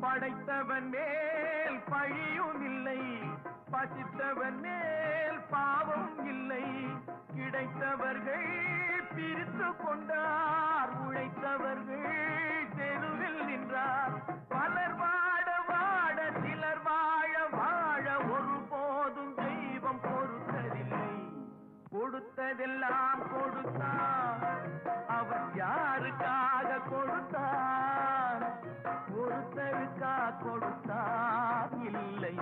படைத்தவன் மேல் பழியும் இல்லை, பசித்தவன் மேல் பாவம் இல்லை. கிடைத்தவர்கள் பிரித்து கொண்டார், உழைத்தவர்கள் தெருவில் நின்றார். பலர் வாட வாட சிலர் வாழ வாழ ஒருபோதும் தெய்வம் பொறுத்ததில்லை. கொடுத்ததெல்லாம் கொடுத்தான், அவர் யாருக்காக கொடுத்தான்? ஒருத்தருக்கா கொடுத்தான், இல்லை